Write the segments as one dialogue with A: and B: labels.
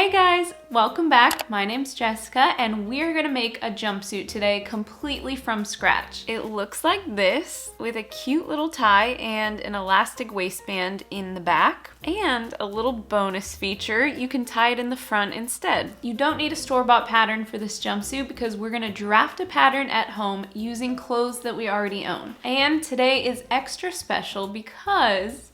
A: Hey guys, welcome back. My name's Jessica and we're gonna make a jumpsuit today completely from scratch. It looks like this with a cute little tie and an elastic waistband in the back and a little bonus feature, you can tie it in the front instead. You don't need a store-bought pattern for this jumpsuit because we're gonna draft a pattern at home using clothes that we already own. And today is extra special because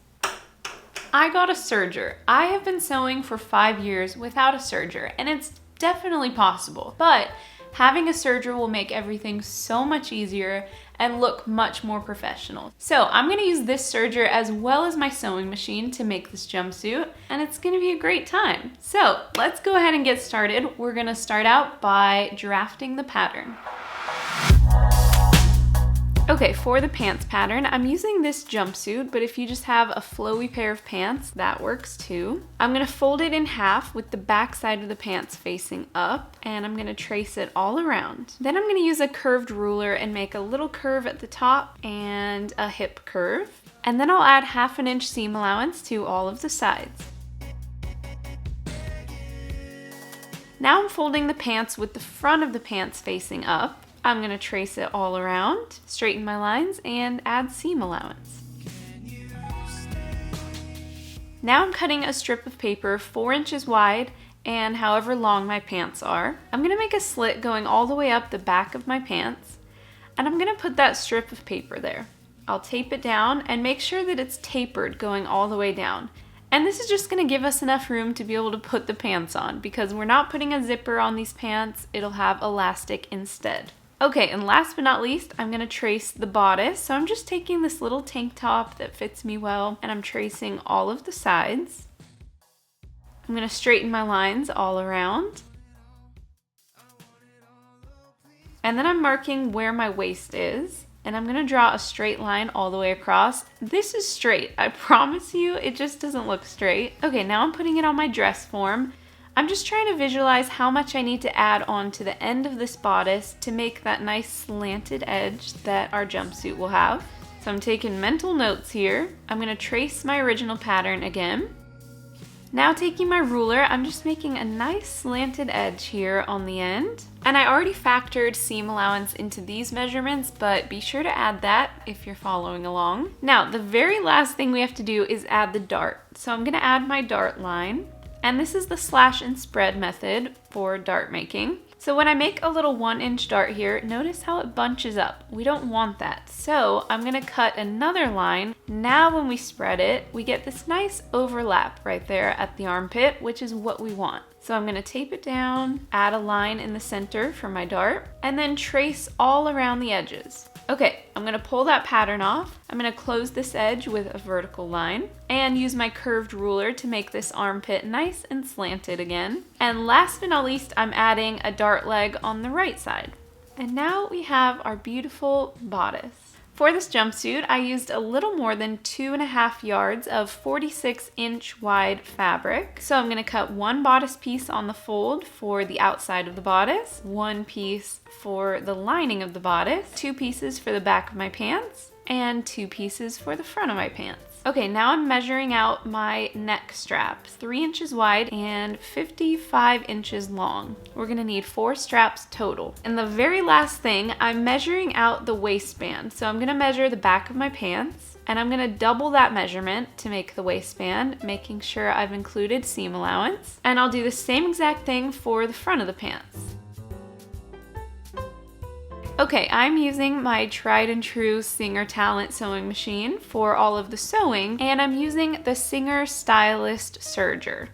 A: I got a serger. I have been sewing for 5 years without a serger, and it's definitely possible, but having a serger will make everything so much easier and look much more professional. So I'm gonna use this serger as well as my sewing machine to make this jumpsuit, and it's gonna be a great time. So let's go ahead and get started. We're gonna start out by drafting the pattern. Okay, for the pants pattern, I'm using this jumpsuit, but if you just have a flowy pair of pants, that works too. I'm gonna fold it in half with the back side of the pants facing up, and I'm gonna trace it all around. Then I'm gonna use a curved ruler and make a little curve at the top and a hip curve. And then I'll add 1/2 inch seam allowance to all of the sides. Now I'm folding the pants with the front of the pants facing up. I'm gonna trace it all around, straighten my lines, and add seam allowance. Now I'm cutting a strip of paper 4 inches wide and however long my pants are. I'm gonna make a slit going all the way up the back of my pants, and I'm gonna put that strip of paper there. I'll tape it down and make sure that it's tapered going all the way down. And this is just gonna give us enough room to be able to put the pants on because we're not putting a zipper on these pants, it'll have elastic instead. Okay, and last but not least, I'm gonna trace the bodice. So I'm just taking this little tank top that fits me well, and I'm tracing all of the sides. I'm gonna straighten my lines all around. And then I'm marking where my waist is, and I'm gonna draw a straight line all the way across. This is straight, I promise you, it just doesn't look straight. Okay, now I'm putting it on my dress form. I'm just trying to visualize how much I need to add on to the end of this bodice to make that nice slanted edge that our jumpsuit will have. So I'm taking mental notes here. I'm gonna trace my original pattern again. Now taking my ruler, I'm just making a nice slanted edge here on the end. And I already factored seam allowance into these measurements, but be sure to add that if you're following along. Now, the very last thing we have to do is add the dart. So I'm gonna add my dart line. And this is the slash and spread method for dart making. So when I make a little 1 inch dart here, notice how it bunches up. We don't want that. So I'm gonna cut another line. Now when we spread it, we get this nice overlap right there at the armpit, which is what we want. So I'm gonna tape it down, add a line in the center for my dart, and then trace all around the edges. Okay, I'm gonna pull that pattern off. I'm gonna close this edge with a vertical line and use my curved ruler to make this armpit nice and slanted again. And last but not least, I'm adding a dart leg on the right side. And now we have our beautiful bodice. For this jumpsuit, I used a little more than 2.5 yards of 46-inch wide fabric. So I'm gonna cut 1 bodice piece on the fold for the outside of the bodice, 1 piece for the lining of the bodice, 2 pieces for the back of my pants, and 2 pieces for the front of my pants. Okay, now I'm measuring out my neck straps, 3 inches wide and 55 inches long. We're gonna need 4 straps total. And the very last thing, I'm measuring out the waistband. So I'm gonna measure the back of my pants, and I'm gonna double that measurement to make the waistband, making sure I've included seam allowance. And I'll do the same exact thing for the front of the pants. Okay, I'm using my tried and true Singer Talent sewing machine for all of the sewing, and I'm using the Singer Stylist serger.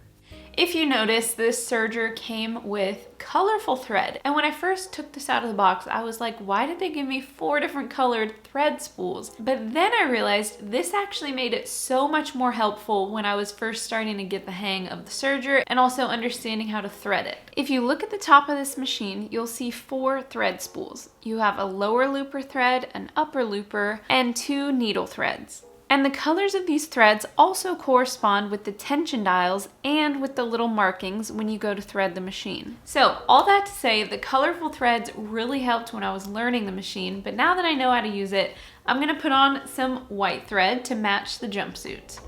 A: If you notice, this serger came with colorful thread. And when I first took this out of the box, I was like, why did they give me 4 different colored thread spools? But then I realized this actually made it so much more helpful when I was first starting to get the hang of the serger and also understanding how to thread it. If you look at the top of this machine, you'll see 4 thread spools. You have a lower looper thread, an upper looper, and 2 needle threads. And the colors of these threads also correspond with the tension dials and with the little markings when you go to thread the machine. So all that to say, the colorful threads really helped when I was learning the machine, but now that I know how to use it, I'm gonna put on some white thread to match the jumpsuit.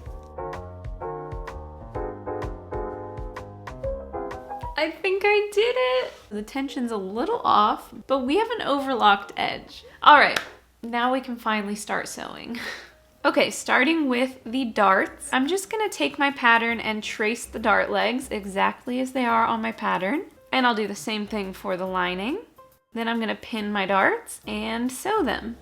A: I think I did it. The tension's a little off, but we have an overlocked edge. All right, now we can finally start sewing. Okay, starting with the darts, I'm just gonna take my pattern and trace the dart legs exactly as they are on my pattern. And I'll do the same thing for the lining. Then I'm gonna pin my darts and sew them.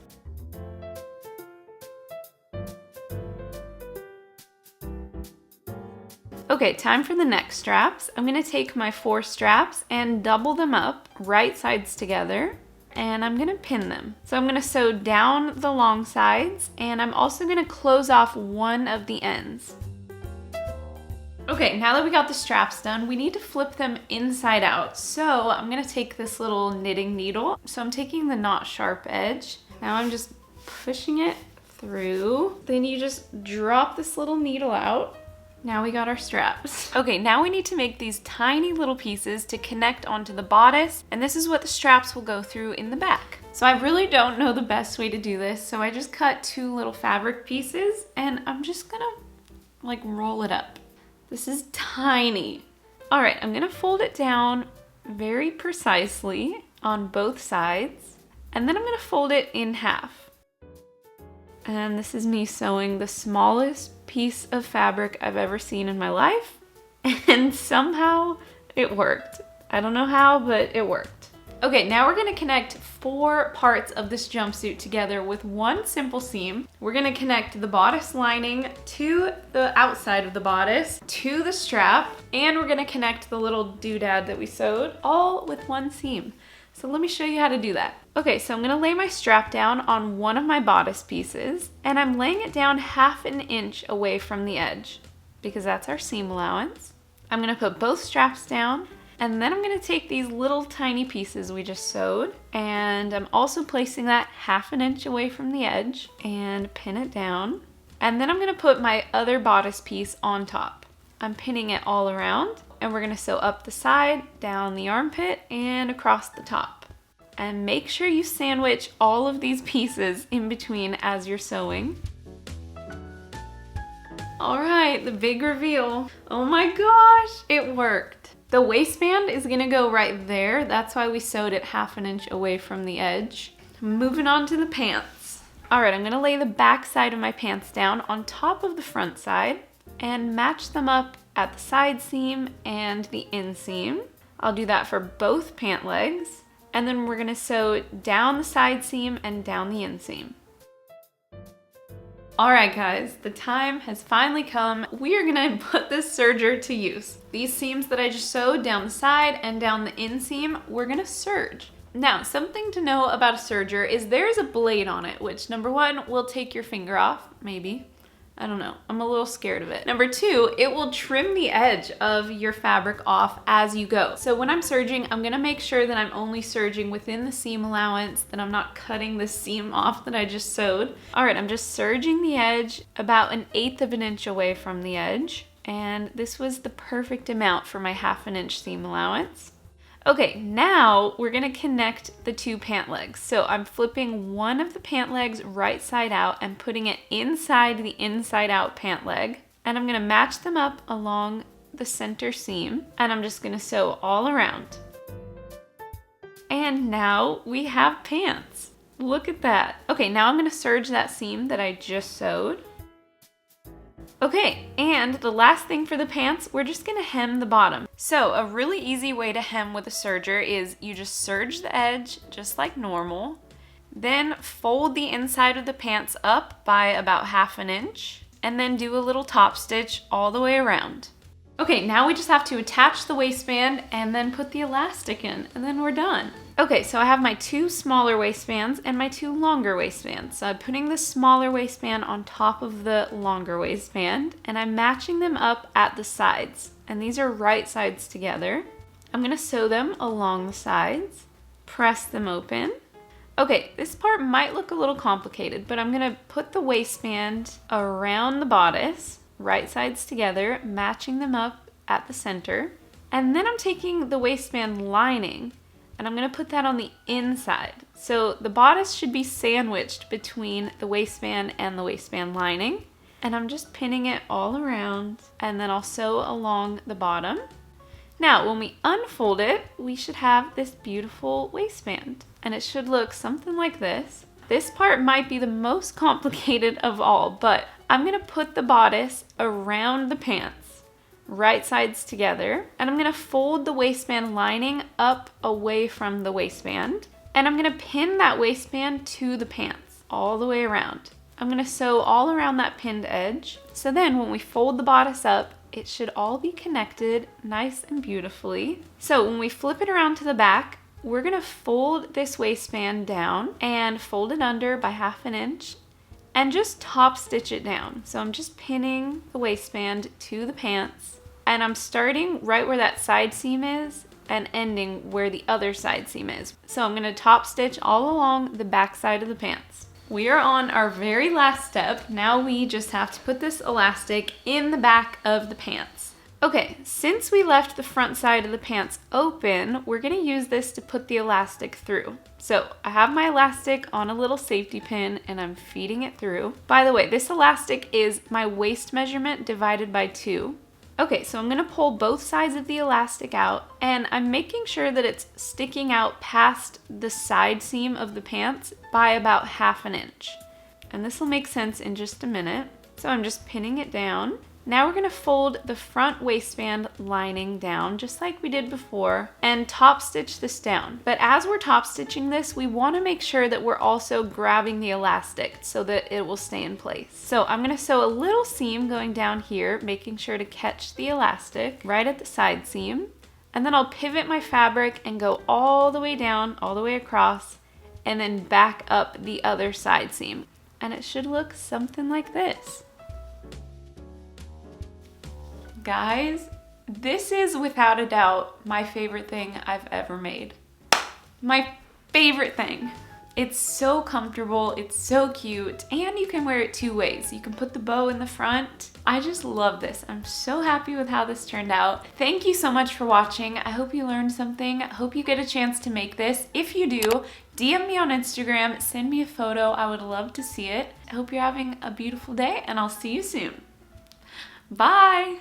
A: Okay, time for the neck straps. I'm gonna take my 4 straps and double them up, right sides together, and I'm gonna pin them. So I'm gonna sew down the long sides, and I'm also gonna close off one of the ends. Okay, now that we got the straps done, we need to flip them inside out. So I'm gonna take this little knitting needle. So I'm taking the not sharp edge. Now I'm just pushing it through. Then you just drop this little needle out. Now we got our straps. Okay, now we need to make these tiny little pieces to connect onto the bodice, and this is what the straps will go through in the back. So I really don't know the best way to do this, so I just cut 2 little fabric pieces, and I'm just gonna like roll it up. This is tiny. All right, I'm gonna fold it down very precisely on both sides, and then I'm gonna fold it in half. And this is me sewing the smallest piece of fabric I've ever seen in my life, and somehow it worked. I don't know how, but it worked. Okay, now we're gonna connect 4 parts of this jumpsuit together with one simple seam. We're gonna connect the bodice lining to the outside of the bodice, to the strap, and we're gonna connect the little doodad that we sewed all with one seam. So let me show you how to do that. Okay, so I'm gonna lay my strap down on one of my bodice pieces, and I'm laying it down 1/2 inch away from the edge because that's our seam allowance. I'm gonna put both straps down, and then I'm gonna take these little tiny pieces we just sewed, and I'm also placing that 1/2 inch away from the edge and pin it down. And then I'm gonna put my other bodice piece on top. I'm pinning it all around, and we're gonna sew up the side, down the armpit, and across the top. And make sure you sandwich all of these pieces in between as you're sewing. All right, the big reveal. Oh my gosh, it worked. The waistband is gonna go right there. That's why we sewed it 1/2 inch away from the edge. Moving on to the pants. All right, I'm gonna lay the back side of my pants down on top of the front side and match them up at the side seam and the inseam. I'll do that for both pant legs. And then we're gonna sew down the side seam and down the inseam. All right guys, the time has finally come. We are gonna put this serger to use. These seams that I just sewed down the side and down the inseam, we're gonna serge. Now, something to know about a serger is there's a blade on it, which number 1 will take your finger off, maybe. I don't know, I'm a little scared of it. Number 2, it will trim the edge of your fabric off as you go. So when I'm serging, I'm gonna make sure that I'm only serging within the seam allowance, that I'm not cutting the seam off that I just sewed. All right, I'm just serging the edge about 1/8 inch away from the edge. And this was the perfect amount for my 1/2 inch seam allowance. Okay, now we're gonna connect the 2 pant legs. So I'm flipping one of the pant legs right side out and putting it inside the inside out pant leg. And I'm gonna match them up along the center seam. And I'm just gonna sew all around. And now we have pants. Look at that. Okay, now I'm gonna serge that seam that I just sewed. Okay, and the last thing for the pants, we're just gonna hem the bottom. So a really easy way to hem with a serger is you just serge the edge just like normal, then fold the inside of the pants up by about 1/2 inch, and then do a little top stitch all the way around. Okay, now we just have to attach the waistband and then put the elastic in, and then we're done. Okay, so I have my 2 smaller waistbands and my 2 longer waistbands. So I'm putting the smaller waistband on top of the longer waistband, and I'm matching them up at the sides. And these are right sides together. I'm gonna sew them along the sides, press them open. Okay, this part might look a little complicated, but I'm gonna put the waistband around the bodice, right sides together, matching them up at the center. And then I'm taking the waistband lining and I'm gonna put that on the inside. So the bodice should be sandwiched between the waistband and the waistband lining. And I'm just pinning it all around, and then I'll sew along the bottom. Now, when we unfold it, we should have this beautiful waistband. And it should look something like this. This part might be the most complicated of all, but I'm gonna put the bodice around the pants, right sides together, and I'm gonna fold the waistband lining up away from the waistband, and I'm gonna pin that waistband to the pants all the way around. I'm gonna sew all around that pinned edge, so then when we fold the bodice up, it should all be connected nice and beautifully. So when we flip it around to the back, we're gonna fold this waistband down and fold it under by 1/2 inch and just top stitch it down. So I'm just pinning the waistband to the pants, and I'm starting right where that side seam is and ending where the other side seam is. So I'm gonna top stitch all along the back side of the pants. We are on our very last step. Now we just have to put this elastic in the back of the pants. Okay, since we left the front side of the pants open, we're gonna use this to put the elastic through. So I have my elastic on a little safety pin and I'm feeding it through. By the way, this elastic is my waist measurement divided by 2. Okay, so I'm gonna pull both sides of the elastic out, and I'm making sure that it's sticking out past the side seam of the pants by about 1/2 inch. And this will make sense in just a minute. So I'm just pinning it down. Now we're gonna fold the front waistband lining down just like we did before and top stitch this down. But as we're top stitching this, we wanna make sure that we're also grabbing the elastic so that it will stay in place. So I'm gonna sew a little seam going down here, making sure to catch the elastic right at the side seam. And then I'll pivot my fabric and go all the way down, all the way across, and then back up the other side seam. And it should look something like this. Guys, this is without a doubt my favorite thing I've ever made. My favorite thing. It's so comfortable, it's so cute, and you can wear it 2 ways. You can put the bow in the front. I just love this. I'm so happy with how this turned out. Thank you so much for watching. I hope you learned something. I hope you get a chance to make this. If you do, DM me on Instagram, send me a photo. I would love to see it. I hope you're having a beautiful day, and I'll see you soon. Bye!